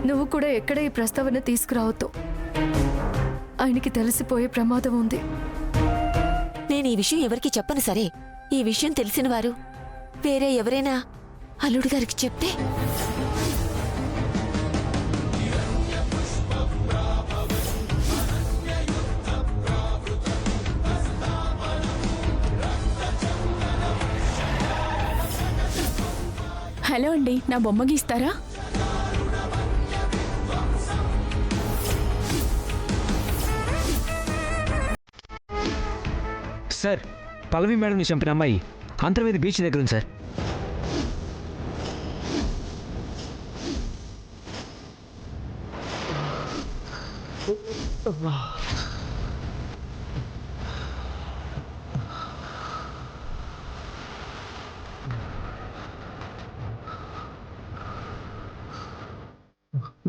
నువ్వు కూడా ఎక్కడ ఈ ప్రస్తావన తీసుకురావద్దు. ఆయనకి తెలిసిపోయే ప్రమాదం ఉంది. నేను ఈ విషయం ఎవరికి చెప్పను సరే, ఈ విషయం తెలిసిన వారు వేరే ఎవరైనా అల్లుడు గారికి చెప్తే? హలో అండి, నా బొమ్మ గీస్తారా? సార్, పల్లవి మేడంని చంపిన అమ్మాయి అంతర్వేది బీచ్ దగ్గర ఉంది సార్.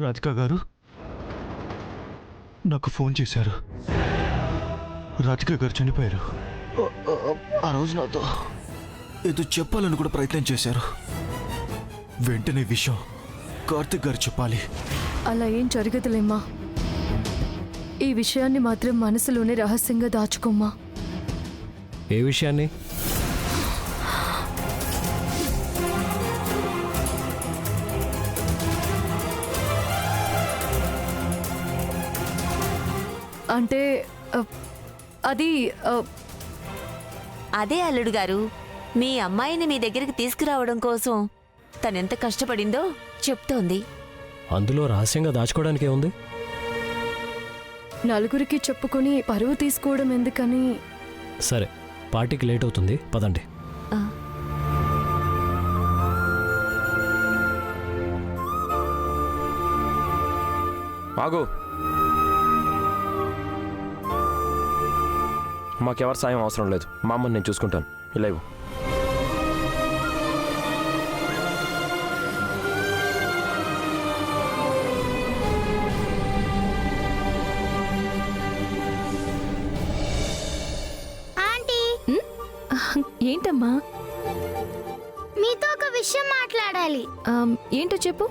రాధిక గారు నాకు ఫోన్ చేశారు. రాధిక గారు చనిపోయారు. ఆ రోజు నాతో ఏదో చెప్పాలని కూడా ప్రయత్నం చేశారు. వెంటనే విషయం కార్తిక్ గారు చెప్పాలి. అలా ఏం జరగదులేమ్మా. ఈ విషయాన్ని మాత్రం మనసులోనే రహస్యంగా దాచుకోమ్మా. ఏ విషయాన్ని? అంటే అది అదే అల్లుడు గారు, మీ అమ్మాయిని మీ దగ్గరికి తీసుకురావడం కోసం తనెంత కష్టపడిందో చెప్తోంది. అందులో రహస్యంగా దాచుకోవడానికే ఉంది. నలుగురికి చెప్పుకొని పరువు తీసుకోవడం ఎందుకని. సరే, పార్టీకి లేట్ అవుతుంది, పదండి. ఆగు. మాకెవరి సాయం అవసరం లేదు. మా అమ్మని నేను చూసుకుంటాను. ఇలా ఇవ్వు. ఆంటీ, ఏంటమ్మా? మీతో ఒక విషయం మాట్లాడాలి. ఏంటో చెప్పు.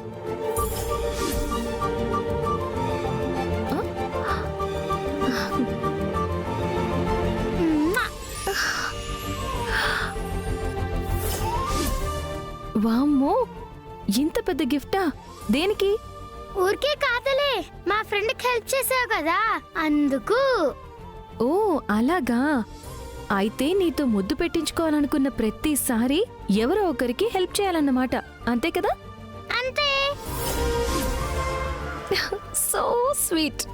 వామ్మో, ఇంత పెద్ద గిఫ్టా? దేనికి? ఊరికే కాదలే, మా ఫ్రెండ్కి హెల్ప్ చేసావు కదా అందుకు. ఓ అలాగా. అయితే నీతో ముద్దు పెట్టించుకోవాలనుకున్న ప్రతిసారి ఎవరో ఒకరికి హెల్ప్ చేయాలన్నమాట, అంతే కదా? అంతే. So sweet.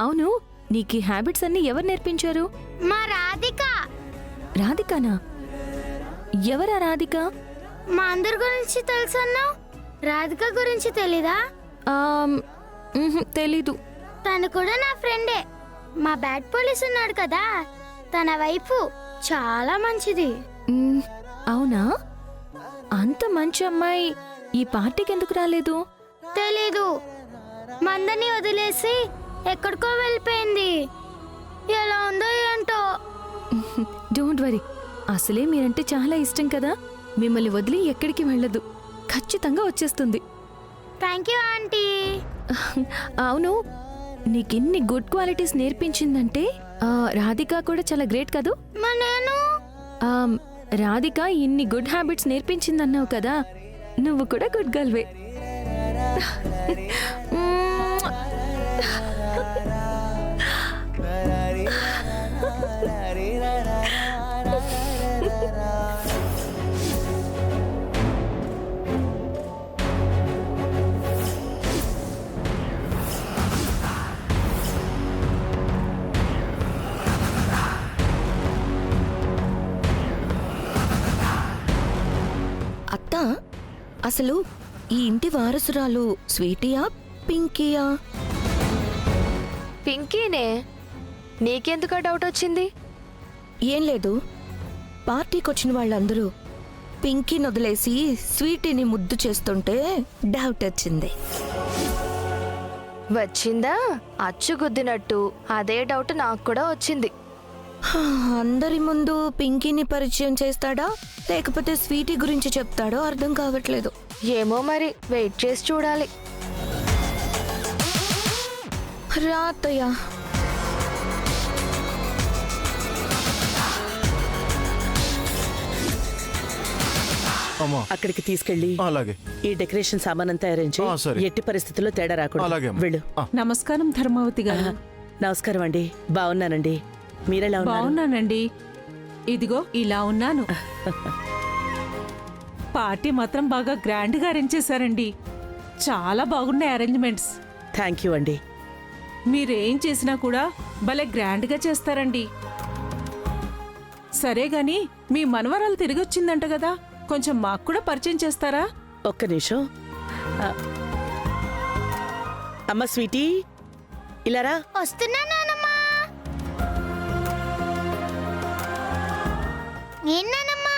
అవును, నీకు ఈ హ్యాబిట్స్ అన్ని ఎవరు నేర్పించారు? మా రాధిక. రాధికానా? ఎవరా రాధిక? మా అందరి గురించి తెలుసన్నావు, రాధిక గురించి తెలీదా? తెలీదు. తను కూడా నా ఫ్రెండే. మా బ్యాడ్ పోలీస్ ఉన్నాడు కదా, తన వైపు చాలా మంచిది. అవునా? అంత మంచి అమ్మాయి ఈ పార్టీకి ఎందుకు రాలేదు? తెలీదు, మందని వదిలేసి ఎక్కడికో వెళ్ళిపోయింది. ఎలా ఉందో ఏంటో. డోంట్ వరీ, అసలే మీరంటే చాలా ఇష్టం కదా, మిమ్మల్ని వదిలి ఎక్కడికి వెళ్ళదు, ఖచ్చితంగా వచ్చేస్తుంది. Thank you aunty. అవును, నీకెన్ని గుడ్ క్వాలిటీస్ నేర్పించిందంటే రాధిక కూడా చాలా గ్రేట్ కదూ. నేను రాధిక ఇన్ని గుడ్ హ్యాబిట్స్ నేర్పించిందన్నావు కదా, నువ్వు కూడా గుడ్ గర్ల్వే. అత్త, అసలు ఈ ఇంటి వారసురాలు స్వీటీయా పింకీయా? పింకీనే. నీకెందుకు డౌట్ వచ్చింది? ఏం లేదు, పార్టీకి వచ్చిన వాళ్ళందరూ పింకీని వదిలేసి స్వీటీని ముద్దు చేస్తుంటే డౌట్ వచ్చింది. వచ్చిందా? అచ్చుగుద్దినట్టు అదే డౌట్ నాకు కూడా వచ్చింది. అందరి ముందు పింకీని పరిచయం చేస్తాడా లేకపోతే స్వీటీ గురించి చెప్తాడో అర్థం కావట్లేదు. ఏమో మరి, వెయిట్ చేసి చూడాలి. రా అత్తయ్య. అమ్మా అక్కడికి తీసుకెళ్ళి అలాగే. ఈ డెకరేషన్ సామాన్ అంతా అరేంజ్ ఆ, సరే. ఎట్టి పరిస్థితుల్లో తేడా రాకూడదు. అలాగే అమ్మా. వెళ్ళు. నమస్కారం ధర్మావతి గారు. నమస్కారం అండి, బాగున్నానండి. మీరెలా ఉన్నారు? బాగున్నానండి. ఇదిగో ఇలా ఉన్నాను. పార్టీ మాత్రం బాగా గ్రాండ్ గా అరేంజ్ చేశారండి. చాలా బాగున్నాయి అరేంజ్మెంట్స్. థ్యాంక్ యూ అండి. మీరేం చేసినా కూడా భలే గ్రాండ్ గా చేస్తారండి. సరే గాని మీ మనవరాలు తిరిగి వచ్చిందంట కదా, కొంచెం మాకు కూడా పరిచయం చేస్తారా? ఒక్క నిమిషం. ఆ, అమ్మ స్వీటీ, ఇలారా. వస్తున్నా నానమ్మా. ఏం నానమ్మా?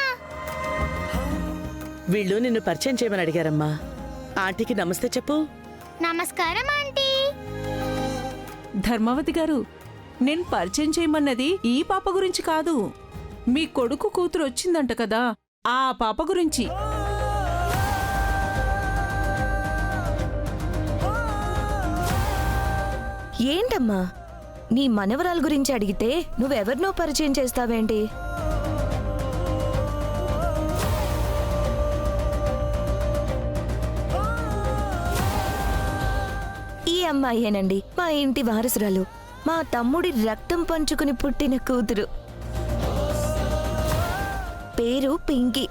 వీళ్ళు నిన్ను పరిచయం చేయమని అడిగారమ్మా. ఆంటీకి నమస్తే చెప్పు. నమస్కారం ఆంటీ. ధర్మావతి గారు, నేను పరిచయం చేయమన్నది ఈ పాప గురించి కాదు. మీ కొడుకు కూతురు వచ్చిందంట కదా, ఆ పాప గురించి. ఏంటమ్మా, నీ మనవరాల గురించి అడిగితే నువ్వెవరినో పరిచయం చేస్తావేంటి? ఈ అమ్మాయేనండి మా ఇంటి వారసురాలు, మా తమ్ముడి రక్తం పంచుకుని పుట్టిన కూతురు. పేరు పింకీ.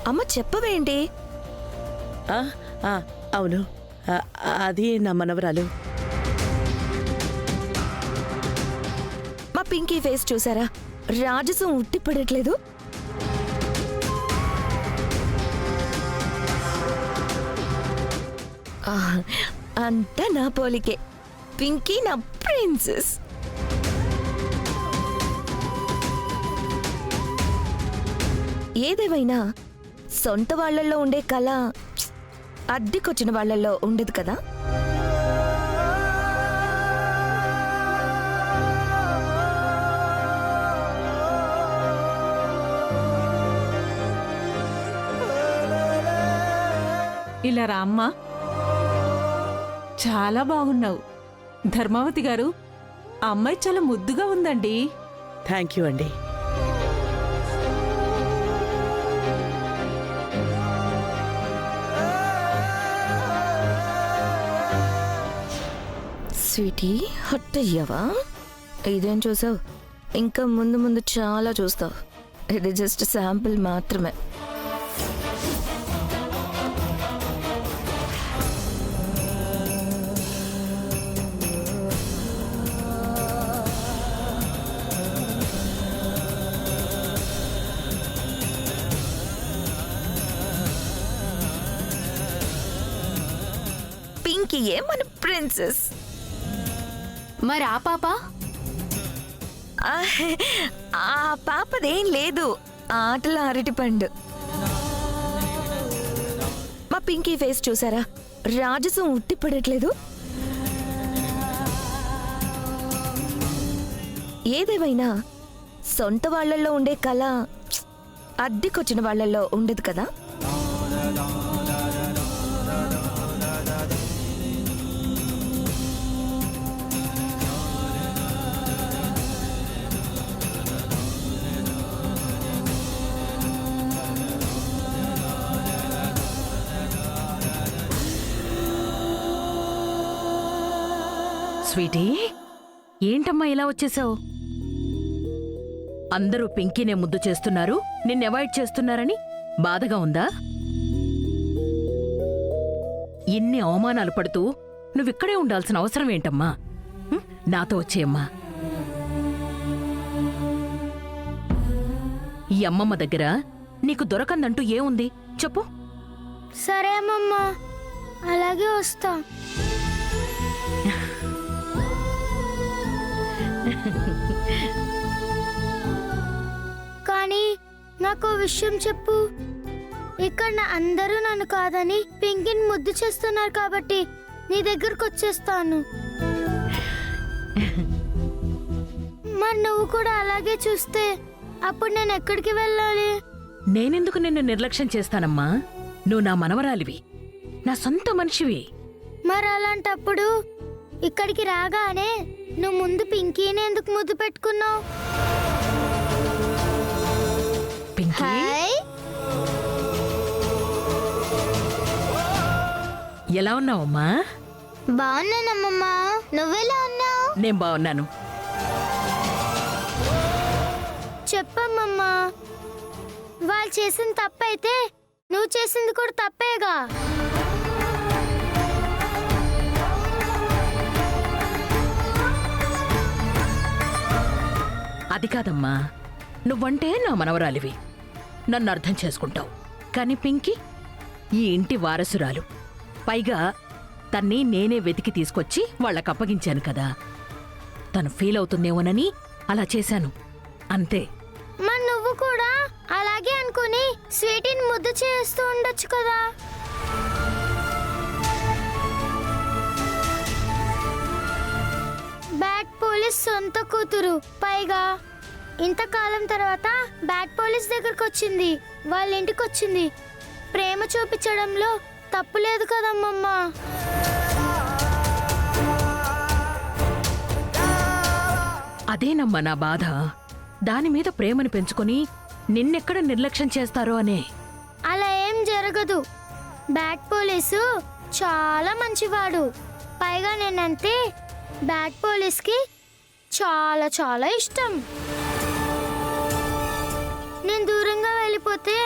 అమ్మ చెప్పవేంటి? ఆ, ఆ, అవును, ఆ, అది నా మనవరాలు. మా పింకీ ఫేస్ చూసారా? రాజసం ఉట్టిపడట్లేదు. అంతా నా పోలికే. పింకీ నా ప్రిన్సెస్. ఏదేమైనా సొంత వాళ్ళల్లో ఉండే కళ అద్దెకొచ్చిన వాళ్ళల్లో ఉండదు కదా. ఇలా రామ్మా. చాలా బాగున్నావు. ధర్మావతి గారు, ఆ అమ్మాయి చాలా ముద్దుగా ఉందండి. థ్యాంక్ యూ అండి. స్వీటీ, హట్ అయ్యావా? ఇదేం చూసావు? ఇంకా ముందు ముందు చాలా చూస్తావు. ఇది జస్ట్ శాంపుల్ మాత్రమే. పింకీయే మన ప్రిన్సెస్. మరి ఆ పాప? ఆ పాపదేం లేదు, ఆటల అరటిపండు. మా పింకీ ఫేస్ చూసారా? రాజసం ఉట్టిపడట్లేదు. ఏదేమైనా సొంత వాళ్ళల్లో ఉండే కళ అద్దెకొచ్చిన వాళ్ళల్లో ఉండదు కదా. స్వీటీ, ఏంటమ్మా ఇలా వచ్చేసావు? అందరూ పింకీనే ముద్దు చేస్తున్నారు, నిన్ను అవాయిడ్ చేస్తున్నారని బాధగా ఉందా? ఇన్ని అవమానాలు పడుతూ నువ్విక్కడే ఉండాల్సిన అవసరం ఏంటమ్మా? నాతో వచ్చేయమ్మా. ఈ అమ్మమ్మ దగ్గర నీకు దొరకందంటూ ఏముంది చెప్పు. సరే అమ్మమ్మ, అలాగే వస్తా. కానీ నాకు విషయం చెప్పు. ఇక్కడ అందరూ నన్ను కాదని పింకీని ముద్దు చేస్తున్నారు కాబట్టి నీ దగ్గరకు వచ్చేస్తాను. మరి నువ్వు కూడా అలాగే చూస్తే అప్పుడు నేను ఎక్కడికి వెళ్ళాలి? నేనెందుకు నిన్ను నిర్లక్ష్యం చేస్తానమ్మా? నువ్వు నా మనవరాలివి, నా సొంత మనిషివి. మరి అలాంటప్పుడు ఇక్కడికి రాగానే నువ్వు ముందు పింకీని ఎందుకు ముద్దు పెట్టుకున్నావు? పింకీ, హాయ్, ఎలా ఉన్నావమ్మా? బాగున్నానమ్మమ్మ. నువ్వెలా ఉన్నావు? నేను బాగున్నాను. చెప్పమ్మమ్మా, వాళ్ళు చేసిన తప్పైతే నువ్వు చేసింది కూడా తప్పేగా. అది కాదమ్మా, నువ్వంటే నా మనవరాలివి, నన్ను అర్థం చేసుకుంటావు. కానీ పింకీ ఈ ఇంటి వారసురాలు, పైగా తన్ని నేనే వెతికి తీసుకొచ్చి వాళ్ళకి అప్పగించాను కదా. తను ఫీల్ అవుతుందేమోనని అలా చేశాను, అంతే. మరి నువ్వు కూడా అలాగే అనుకుని స్వీటీని ముద్దు చేస్తూ ఉండొచ్చు కదా. బ్యాడ్ పోలీస్ సొంత కూతురు, పైగా ఇంతకాలం తర్వాత బ్యాడ్ పోలీస్ దగ్గరకు వచ్చింది, వాళ్ళ ఇంటికి వచ్చింది. ప్రేమ చూపించడంలో తప్పు లేదు కదమ్మమ్మ. అదేనమ్మా నా బాధ. దాని మీద ప్రేమను పెంచుకొని నిన్నెక్కడ నిర్లక్ష్యం చేస్తారో అనే. అలా ఏం జరగదు. బ్యాడ్ పోలీసు చాలా మంచివాడు, పైగా నేనంటే బ్యాడ్ పోలీస్కి చాలా చాలా ఇష్టం. నేను దూరంగా వెళ్ళిపోతే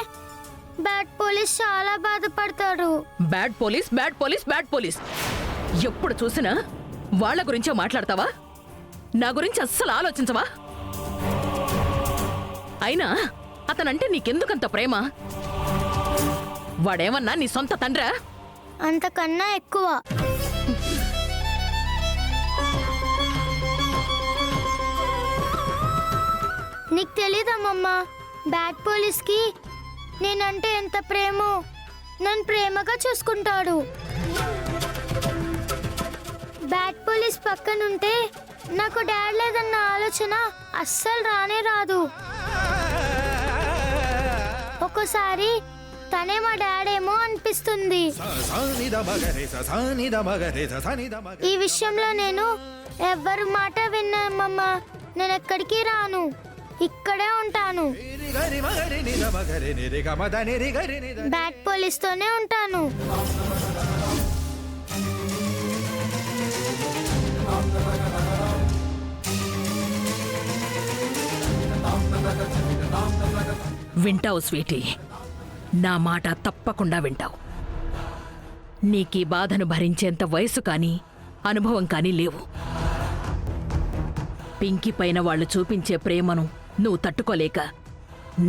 బ్యాడ్ పోలీస్ చాలా బాధపడతాడు. Bad police, bad police, bad police, ఎప్పుడు చూసినా వాళ్ళ గురించే మాట్లాడతావా? నా గురించి అస్సలు ఆలోచించవా? అయినా అతనంటే నీకెందుకంత ప్రేమ? వాడేమన్నా నీ సొంత తండ్రా? అంతకన్నా ఎక్కువ. నీకు తెలీదమ్మమ్మా, బ్యాడ్ పోలీస్కి నేనంటే ఎంత ప్రేమో. నన్ను ప్రేమగా చూసుకుంటాడు. బ్యాడ్ పోలీస్ పక్కనుంటే నాకు డాడ్ లేదన్న ఆలోచన అస్సలు రానే రాదు. ఒక్కోసారి తనే మా డాడేమో అనిపిస్తుంది. ఈ విషయంలో నేను ఎవ్వరి మాట విన్నామమ్మా. నేను ఎక్కడికి రాను, ఇక్కడే ఉంటాను. బ్యాడ్ పోలీస్తోనే ఉంటాను. వింటావు స్వీటీ, నా మాట తప్పకుండా వింటావు. నీకీ బాధను భరించేంత వయసు కానీ అనుభవం కానీ లేవు. పింకీ పైన వాళ్ళు చూపించే ప్రేమను నువ్వు తట్టుకోలేక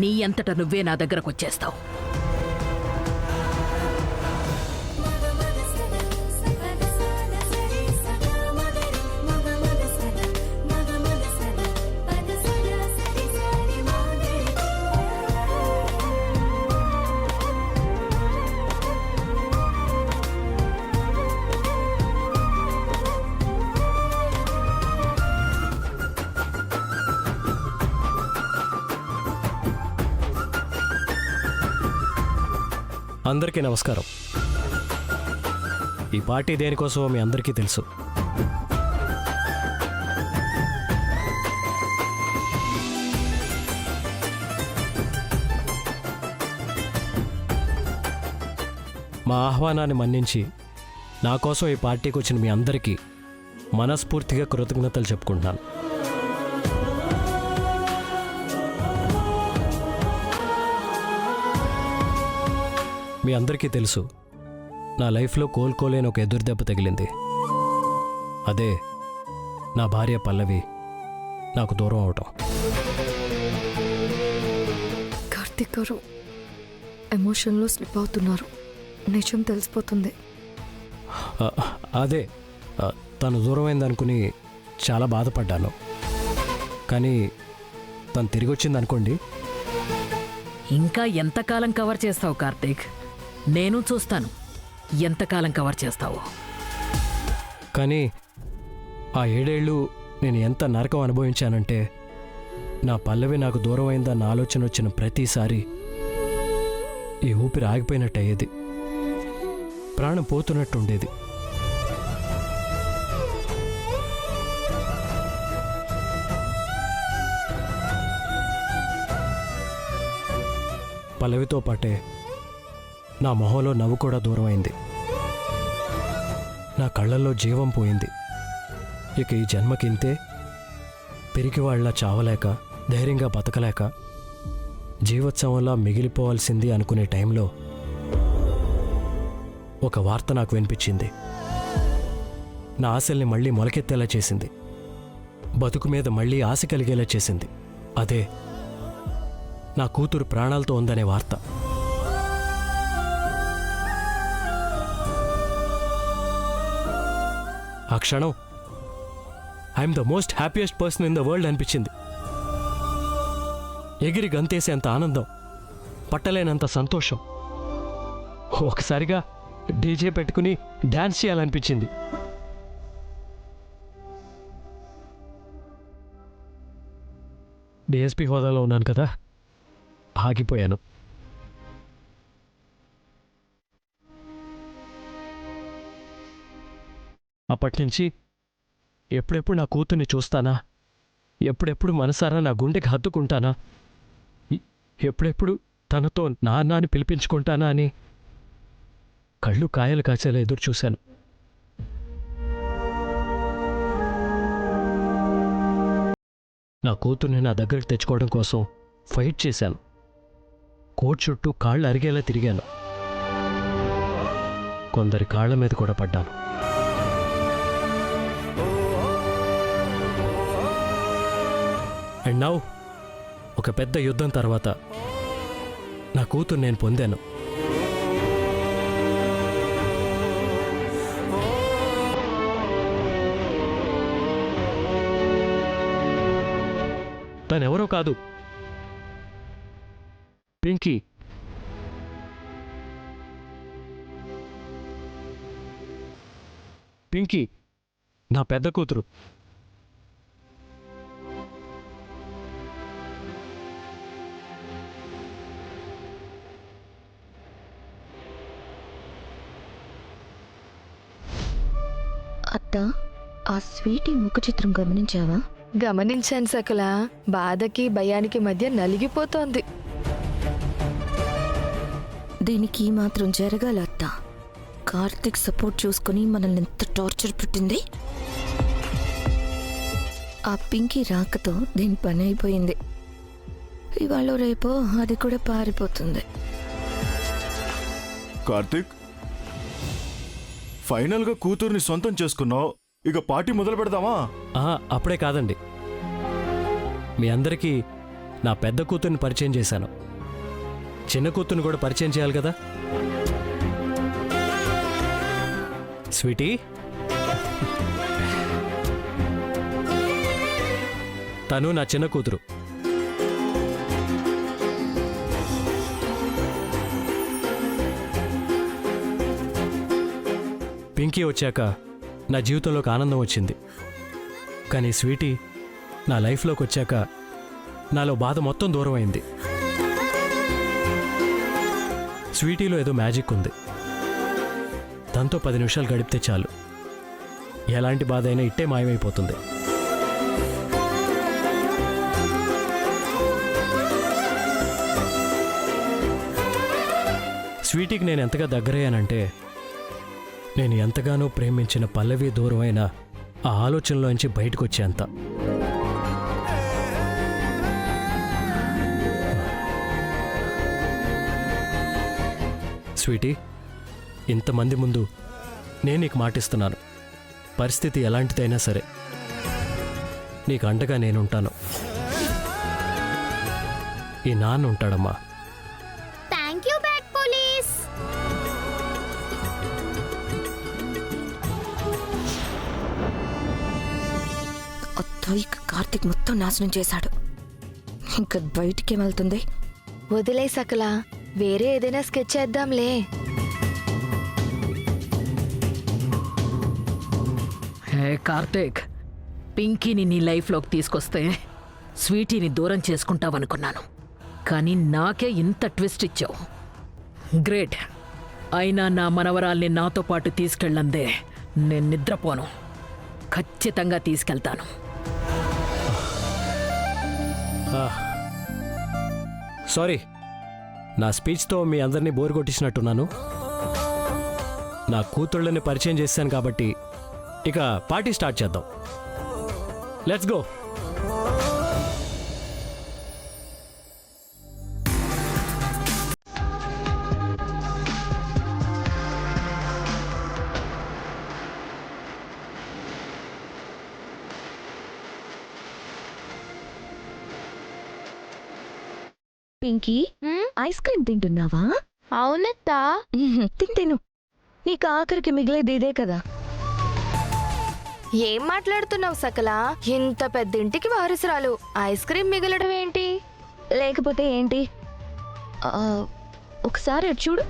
నీ అంతట నువ్వే నా దగ్గరకొచ్చేస్తావు. అందరికీ నమస్కారం. ఈ పార్టీ దేనికోసమో మీ అందరికీ తెలుసు. మా ఆహ్వానాన్ని మన్నించి నా కోసం ఈ పార్టీకి వచ్చిన మీ అందరికీ మనస్ఫూర్తిగా కృతజ్ఞతలు చెప్పుకుంటున్నాను. మీ అందరికీ తెలుసు, నా లైఫ్లో కోలుకోలేని ఒక ఎదురుదెబ్బ తగిలింది. అదే నా భార్య పల్లవి నాకు దూరం అవటం. కార్తిక్ గారు ఎమోషన్లో స్లిప్ అవుతున్నారు, నిజం తెలిసిపోతుంది. అదే తను దూరమైందనుకుని చాలా బాధపడ్డాను. కానీ తను తిరిగి వచ్చిందనుకోండి. ఇంకా ఎంతకాలం కవర్ చేస్తావు కార్తీక్? నేను చూస్తాను ఎంతకాలం కవర్ చేస్తావు. కానీ ఆ 7 ఏళ్ళు నేను ఎంత నరకం అనుభవించానంటే నా పల్లవి నాకు దూరం అయిందన్న ఆలోచన వచ్చిన ప్రతిసారి ఈ ఊపిరి ఆగిపోయినట్టు అయ్యేది, ప్రాణం పోతున్నట్టు ఉండేది. పల్లవితో పాటే నా మొహంలో నవ్వు కూడా దూరం అయింది, నా కళ్ళల్లో జీవం పోయింది. ఇక ఈ జన్మకింతే, పిరికివాళ్లా చావలేక ధైర్యంగా బతకలేక జీవోత్సవంలా మిగిలిపోవాల్సింది అనుకునే టైంలో ఒక వార్త నాకు వినిపించింది. నా ఆశల్ని మళ్ళీ మొలకెత్తేలా చేసింది, బతుకు మీద మళ్ళీ ఆశ కలిగేలా చేసింది. అదే నా కూతురు ప్రాణాలతో ఉందనే వార్త. ఆ క్షణం I'm the most happiest person in the world అనిపించింది. ఎగిరి గంతేసేంత ఆనందం, పట్టలేనంత సంతోషం. ఒకసారిగా డీజే పెట్టుకుని డాన్స్ చేయాలనిపించింది. డిఎస్పీ హోదాలో ఉన్నాను కదా, ఆగిపోయాను. అప్పటినుంచి ఎప్పుడెప్పుడు నా కూతుర్ని చూస్తానా, ఎప్పుడెప్పుడు మనసారా నా గుండెకి హత్తుకుంటానా, ఎప్పుడెప్పుడు తనతో నాన్న అని పిలిపించుకుంటానా అని కళ్ళు కాయలు కాచేలా ఎదురు చూశాను. నా కూతుర్ని నా దగ్గరికి తెచ్చుకోవడం కోసం ఫైట్ చేశాను. కోర్టు చుట్టూ కాళ్ళు అరిగేలా తిరిగాను. కొందరి కాళ్ళ మీద కూడా పడ్డాను. అండ్ నౌ ఒక పెద్ద యుద్ధం తర్వాత నా కూతురు నేను పొందాను. తనెవరో కాదు, పింకీ. పింకీ నా పెద్ద కూతురు. అత్త, ఆ స్వీటీ ముఖ చిత్రం గమనించావా? గమనించాను సకల. బాధకి భయానికి మధ్య నలిగిపోతోంది. దీనికి మాత్రం జరగాల అత్త. కార్తిక్ సపోర్ట్ చూసుకుని మనల్ని ఎంత టార్చర్ పెట్టింది. ఆ పింకీ రాకతో దీని పని అయిపోయింది. ఇవాళ రేపో అది కూడా పారిపోతుంది. కార్తిక్, ఫైనల్గా కూతుర్ని సొంతం చేసుకున్నావు. ఇక పార్టీ మొదలు పెడదామా? అప్పుడే కాదండి, మీ అందరికీ నా పెద్ద కూతుర్ని పరిచయం చేశాను. చిన్న కూతుర్ని కూడా పరిచయం చేయాలి కదా. స్వీటీ, తను నా చిన్న కూతురు. పింకీ వచ్చాక నా జీవితంలోకి ఆనందం వచ్చింది. కానీ స్వీటీ నా లైఫ్లోకి వచ్చాక నాలో బాధ మొత్తం దూరం అయింది. స్వీటీలో ఏదో మ్యాజిక్ ఉంది. తనతో 10 నిమిషాలు గడిపితే చాలు, ఎలాంటి బాధ అయినా ఇట్టే మాయమైపోతుంది. స్వీటీకి నేను ఎంతగా దగ్గరయ్యానంటే, నేను ఎంతగానో ప్రేమించిన పల్లవి దూరమైన ఆ ఆలోచనలోంచి బయటకు వచ్చేంత. స్వీటీ, ఇంతమంది ముందు నేను నీకు మాటిస్తున్నాను, పరిస్థితి ఎలాంటిదైనా సరే నీకు అండగా నేనుంటాను. ఈ నాన్న ఉంటాడమ్మా. Thank you bad police. ఇక కార్తిక్ మొత్తం నాశనం చేశాడు. ఇంకా బయటికి వెళ్తుంది. వదిలే సకల, వేరే ఏదైనా స్కెచ్ చేద్దాంలే. హే కార్తీక్, పింకీని నీ లైఫ్లోకి తీసుకొస్తే స్వీటీని దూరం చేసుకుంటావనుకున్నాను. కానీ నాకే ఇంత ట్విస్ట్ ఇచ్చావు. గ్రేట్. అయినా నా మనవరాల్ని నాతో పాటు తీసుకెళ్ళందే నేను నిద్రపోను. ఖచ్చితంగా తీసుకెళ్తాను. సారీ, నా స్పీచ్తో మీ అందరినీ బోరు కొట్టించినట్టున్నాను. నా కూతుళ్ళని పరిచయం చేశాను కాబట్టి ఇక పార్టీ స్టార్ట్ చేద్దాం. Let's go. Pinky, ice cream తింటున్నావా? అవునత్తా. తింటేను. నీకు ఆఖరికి మిగిలేది ఇదే కదా. ఏం మాట్లాడుతున్నావు సకలా? ఇంత పెద్ద ఇంటికి వారసురాలు ఐస్ క్రీమ్ మిగలడం ఏంటి? లేకపోతే ఏంటి? ఒకసారి అటు చూడు.